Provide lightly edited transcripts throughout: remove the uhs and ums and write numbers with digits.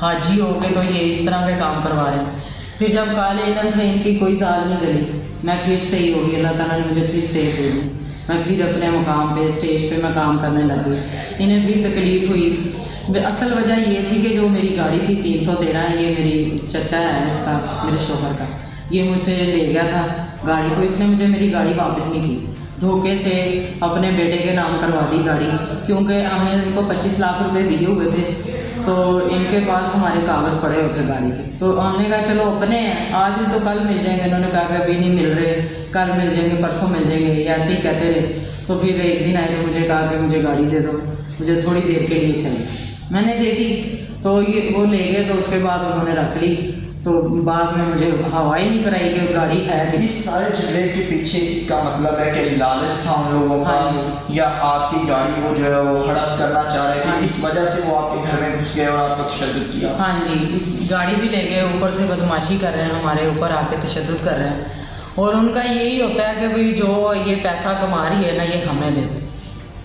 حاجی ہو کے تو یہ اس طرح کے کام کروا رہے ہیں. پھر جب کالے علم سے ان کی کوئی دال نہیں گلی، میں پھر صحیح ہو گئی، اللہ تعالیٰ نے مجھے پھر صحیح دے دی. میں پھر اپنے مقام پہ اسٹیج پہ میں کام کرنے لگی. انہیں پھر تکلیف ہوئی. اصل وجہ یہ تھی کہ جو میری گاڑی تھی 313، یہ میری چچا ہے اس کا، میرے شوہر کا، یہ مجھ سے لے گیا تھا گاڑی، تو اس نے مجھے میری گاڑی واپس نہیں کی. دھوکے سے اپنے بیٹے کے نام کروا دی گاڑی، کیونکہ ہم نے ان کو 25 لاکھ روپے دیے ہوئے تھے، تو ان کے پاس ہمارے کاغذ پڑے ہوتے گاڑی کے. تو ہم نے کہا چلو اپنے ہیں، آج تو کل مل جائیں گے. انہوں نے کہا کہ ابھی نہیں مل رہے، کل مل جائیں گے، پرسوں مل جائیں گے، ایسے ہی کہتے رہے. تو پھر ایک دن آئے تو مجھے کہا کہ مجھے گاڑی دے دو، مجھے تھوڑی دیر کے لیے چاہیے. میں نے دے دی، تو یہ وہ لے گئے. تو اس کے بعد انہوں نے رکھ لی. تو بعد میں مجھے ہوا ہی نہیں کرائی کہ گاڑی ہے. اس سارے جھگڑے کے پیچھے اس کا مطلب ہے کہ لالچ تھا ان لوگوں کا، یا آپ کی گاڑی وہ جو ہے وہ ہڑپ کرنا چاہ رہے تھے، اس وجہ سے وہ آپ کے گھر میں گھس گئے اور آپ کو تشدد کیا؟ ہاں جی، گاڑی بھی لے گئے، اوپر سے بدماشی کر رہے ہیں، ہمارے اوپر آ کے تشدد کر رہے ہیں. اور ان کا یہی ہوتا ہے کہ بھئی جو یہ پیسہ کما رہی ہے نا، یہ ہمیں دے دے،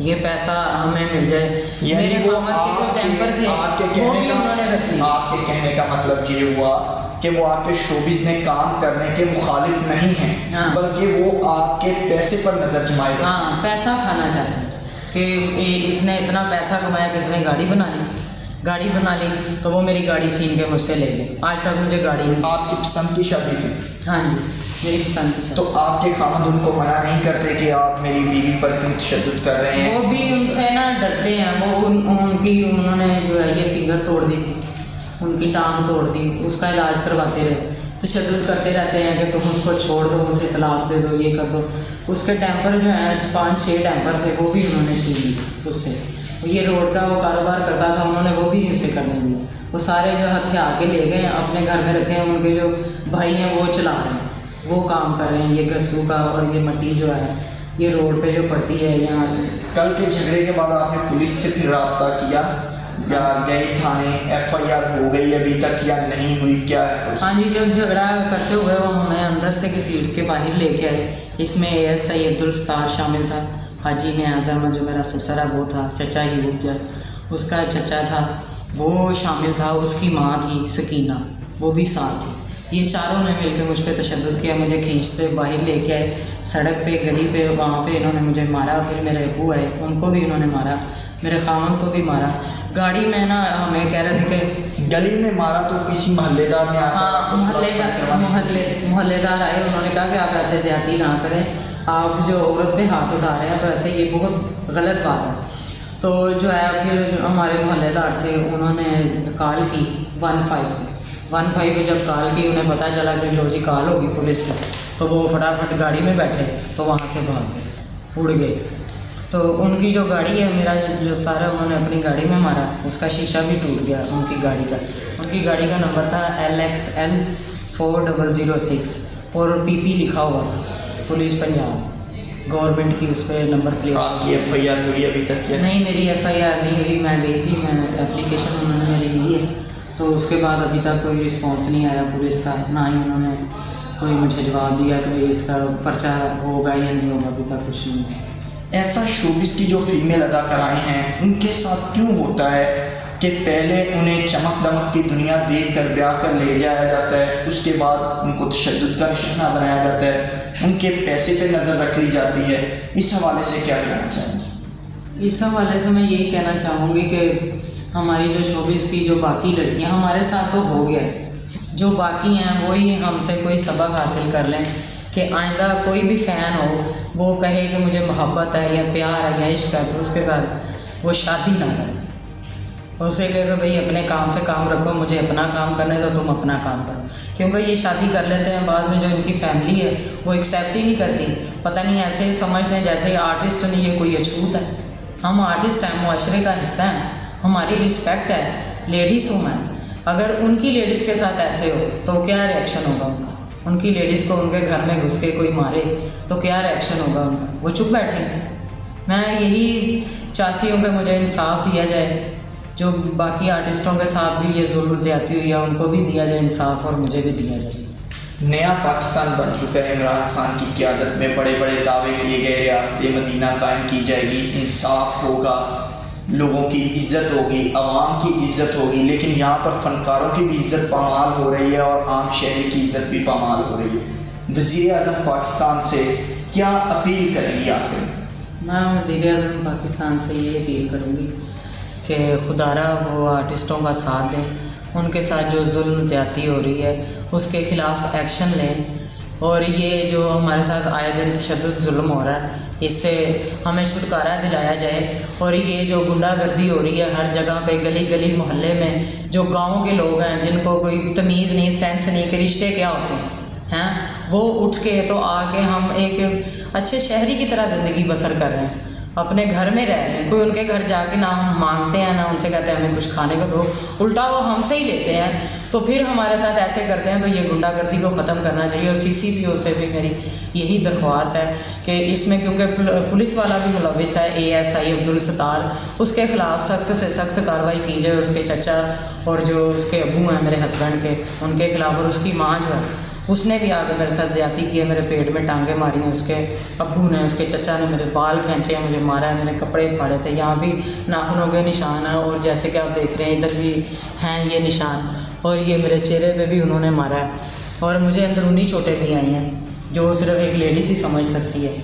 یہ پیسہ ہمیں مل جائے. میرے خامد کے جو ٹیمپر تھے وہ بھی انہوں نے رکھ لیے. آپ کے کہنے کا مطلب یہ ہوا کہ وہ آپ کے شوبز میں کام کرنے کے مخالف نہیں ہیں، بلکہ وہ آپ کے پیسے پر نظر جمائے. ہاں، پیسہ کھانا چاہتے ہیں کہ اس نے اتنا پیسہ کمایا کہ اس نے گاڑی بنا لی، تو وہ میری گاڑی چھین کے مجھ سے لے گئے. آج تک مجھے گاڑی نہیں. آپ کی پسند کی شادی تھی؟ ہاں جی، میری پسند کی شادی. تو آپ کے خامد ان کو منع نہیں کرتے کہ آپ میری بیوی پر کیوں تشدد کر رہے ہیں؟ وہ بھی ان سے نا ڈرتے ہیں. وہ انہوں نے جو ہے یہ فنگر توڑ دی تھی، ان کی ٹانگ توڑ دی، اس کا علاج کرواتے رہے. تشدد کرتے رہتے ہیں کہ تم اس کو چھوڑ دو، اسے طلاق دے دو، یہ کر دو. اس کے ٹیمپر جو ہیں 5-6 ٹیمپر تھے، وہ بھی انہوں نے چھین لی اس سے. یہ روڈ کا وہ کاروبار کرتا تھا، انہوں نے وہ بھی اسے کرنے دیا. وہ سارے جو ہتھیار کے لے گئے ہیں، اپنے گھر میں رکھے ہیں. ان کے جو بھائی ہیں وہ چلا رہے ہیں، وہ کام کر رہے ہیں. یہ گسو کا اور یہ مٹی جو ہے یہ روڈ پہ جو پڑتی ہے یہاں. کل کے جھگڑے کے بعد آپ نے پولیس سے پھر رابطہ کیا یا گئے تھانے؟ FIR ہو گئی ابھی تک یا نہیں ہوئی، کیا ہے؟ ہاں جی، جب جھگڑا کرتے ہوئے وہ ہمیں اندر سے گھسیٹ کے باہر لے کے آئے. اس میں ASI عبدالستار شامل تھا، حاجی نیاز احمد جو میرا سسر ہے وہ تھا، چچا ہی گجر اس کا چچا تھا وہ شامل تھا، اس کی ماں تھی سکینہ وہ بھی ساتھ تھی. یہ چاروں نے مل کے مجھ پہ تشدد کیا. مجھے کھینچتے باہر لے کے آئے سڑک پہ، گلی پہ، وہاں پہ انہوں نے مجھے مارا. پھر میرے ابو آئے، ان کو بھی انہوں نے مارا، میرے خامد کو بھی مارا. گاڑی میں نا ہمیں کہہ رہے تھے کہ گلی میں مارا تو کسی محلے دار نے محلے دار آئے. انہوں نے کہا کہ آپ ایسے زیادتی نہ کریں، آپ جو عورت پہ ہاتھ اٹھا رہے ہیں تو ایسے یہ بہت غلط بات ہے. تو جو ہے پھر ہمارے محلے دار تھے، انہوں نے کال کی 15 پہ جب کال کی، انہیں پتہ چلا کہ لو جی کال ہوگی پولیس کی، تو وہ فٹافٹ گاڑی میں بیٹھے تو وہاں سے بھاگ گئے، اڑ گئے. تو ان کی جو گاڑی ہے، میرا جو سارا انہوں نے اپنی گاڑی میں مارا، اس کا شیشہ بھی ٹوٹ گیا. ان کی گاڑی کا، ان کی گاڑی کا نمبر تھا LXL 4006 اور PP لکھا ہوا تھا، پولیس پنجاب گورنمنٹ کی اس پہ نمبر پلیٹ. آپ کی FIR ہوئی ابھی تک یا نہیں؟ میری FIR نہیں ہوئی. میں گئی تھی، میں اپلیکیشن انہوں نے میری لی ہے، تو اس کے بعد ابھی تک کوئی رسپانس نہیں آیا پولیس کا، نہ ہی انہوں نے کوئی مجھے جواب دیا کہ بھائی اس کا پرچہ ہوگا یا نہیں ہوگا. ابھی تک کچھ نہیں ہوا. ایسا شوبز کی جو فیمیل اداکارائیں ہیں ان کے ساتھ کیوں ہوتا ہے کہ پہلے انہیں چمک دمک کی دنیا دیکھ کر بیاہ کر لے جایا جاتا ہے، اس کے بعد ان کو تشدد کا نشانہ بنایا جاتا ہے، ان کے پیسے پہ نظر رکھ لی جاتی ہے؟ اس حوالے سے کیا کہنا چاہیں گے؟ اس حوالے سے میں یہی کہنا چاہوں گی کہ ہماری جو شوبز کی جو باقی لڑکیاں، ہمارے ساتھ تو ہو گیا، جو باقی ہیں وہی ہم سے کوئی سبق حاصل کر لیں کہ آئندہ کوئی بھی فین ہو وہ کہے کہ مجھے محبت ہے یا پیار ہے یا عشق ہے، تو اس کے ساتھ وہ شادی نہ کرے. اسے کہے کہ بھائی اپنے کام سے کام رکھو، مجھے اپنا کام کرنے دو، تم اپنا کام کرو. کیونکہ یہ شادی کر لیتے ہیں، بعد میں جو ان کی فیملی ہے وہ ایکسیپٹ ہی نہیں کرتی. پتہ نہیں ایسے سمجھتے ہیں جیسے آرٹسٹ نہیں، یہ کوئی اچھوت ہے. ہم آرٹسٹ ہیں، معاشرے کا حصہ ہیں، ہماری رسپیکٹ ہے، لیڈیز ہوں میں. اگر ان کی لیڈیز کے ساتھ ایسے ہو تو کیا ریئیکشن ہوگا ان کا؟ ان کی لیڈیز کو ان کے گھر میں گھس کے کوئی مارے تو کیا ریئیکشن ہوگا ان کا؟ وہ چپ بیٹھیں گے. میں یہی چاہتی ہوں کہ مجھے انصاف دیا جائے. جو باقی آرٹسٹوں کے ساتھ بھی یہ ظلم زیادتی ہوئی ہے، ان کو بھی دیا جائے انصاف، اور مجھے بھی دیا جائے. نیا پاکستان بن چکا ہے. عمران خان کی قیادت میں بڑے بڑے دعوے کیے گئے، ریاست مدینہ قائم کی جائے گی، انصاف ہوگا. لوگوں کی عزت ہوگی، عوام کی عزت ہوگی، لیکن یہاں پر فنکاروں کی بھی عزت پامال ہو رہی ہے اور عام شہری کی عزت بھی پامال ہو رہی ہے۔ وزیر اعظم پاکستان سے کیا اپیل کریں گی آخر؟ میں وزیر اعظم پاکستان سے یہ اپیل کروں گی کہ خدا را وہ آرٹسٹوں کا ساتھ دیں، ان کے ساتھ جو ظلم زیادتی ہو رہی ہے اس کے خلاف ایکشن لیں، اور یہ جو ہمارے ساتھ آئے دن تشدد ظلم ہو رہا ہے اس سے ہمیں چھٹکارا دلایا جائے، اور یہ جو غنڈہ گردی ہو رہی ہے ہر جگہ پہ، گلی گلی محلے میں، جو گاؤں کے لوگ ہیں جن کو کوئی تمیز نہیں، سینس نہیں کہ رشتے کیا ہوتے ہیں، وہ اٹھ کے تو آ کے ہم ایک اچھے شہری کی طرح زندگی بسر کر رہے ہیں، اپنے گھر میں رہ رہے ہیں، کوئی ان کے گھر جا کے نہ ہم مانگتے ہیں نہ ان سے کہتے ہیں ہمیں کچھ کھانے کو دو، الٹا وہ ہم سے ہی لیتے ہیں، تو پھر ہمارے ساتھ ایسے کرتے ہیں۔ تو یہ غنڈہ گردی کو ختم کرنا چاہیے، اور CCPO سے بھی میری یہی درخواست ہے کہ اس میں کیونکہ پولیس والا بھی ملوث ہے، ASI عبدالستار، اس کے خلاف سخت سے سخت کارروائی کی جائے، اور اس کے چچا اور جو اس کے ابو ہیں میرے ہسبینڈ کے، ان کے خلاف، اور اس کی ماں جو ہے اس نے بھی آگے میرے ساتھ زیادتی کی ہے، میرے پیٹ میں ٹانگیں ماری ہیں، اس کے ابو نے، اس کے چچا نے میرے بال کھینچے ہیں، مجھے مارا ہے، میرے کپڑے پھاڑے تھے، یہاں بھی ناخنوں کے نشان ہیں، اور جیسے کہ آپ دیکھ رہے ہیں ادھر بھی ہیں یہ نشان، اور یہ میرے چہرے پہ بھی انہوں نے مارا ہے، اور مجھے اندرونی چوٹیں بھی آئی ہیں جو صرف ایک لیڈیز ہی سمجھ سکتی ہے۔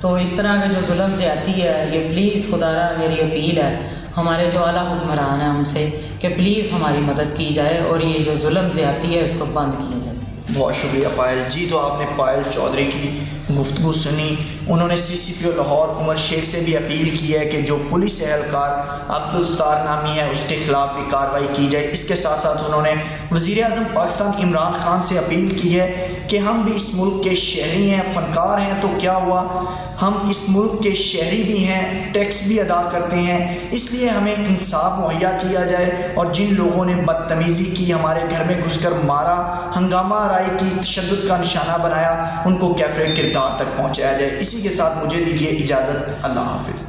تو اس طرح کا جو ظلم زیادتی ہے یہ پلیز خدا را میری اپیل ہے ہمارے جو اعلیٰ حکمران ہیں ان سے کہ پلیز ہماری مدد کی جائے، اور یہ جو ظلم زیادتی ہے اس کو بند کیا جائے۔ بہت شکریہ پائل جی۔ تو آپ نے پائل چودھری کی گفتگو سنی، انہوں نے CCPO لاہور عمر شیخ سے بھی اپیل کی ہے کہ جو پولیس اہلکار عبدالستار نامی ہے اس کے خلاف بھی کارروائی کی جائے۔ اس کے ساتھ ساتھ انہوں نے وزیر اعظم پاکستان عمران خان سے اپیل کی ہے کہ ہم بھی اس ملک کے شہری ہیں، فنکار ہیں، تو کیا ہوا، ہم اس ملک کے شہری بھی ہیں، ٹیکس بھی ادا کرتے ہیں، اس لیے ہمیں انصاف مہیا کیا جائے، اور جن لوگوں نے بدتمیزی کی، ہمارے گھر میں گھس کر مارا، ہنگامہ آرائی کی، تشدد کا نشانہ بنایا، ان کو کیفر کردار تک پہنچایا جائے۔ اسی کے ساتھ مجھے دیجیے اجازت، اللہ حافظ۔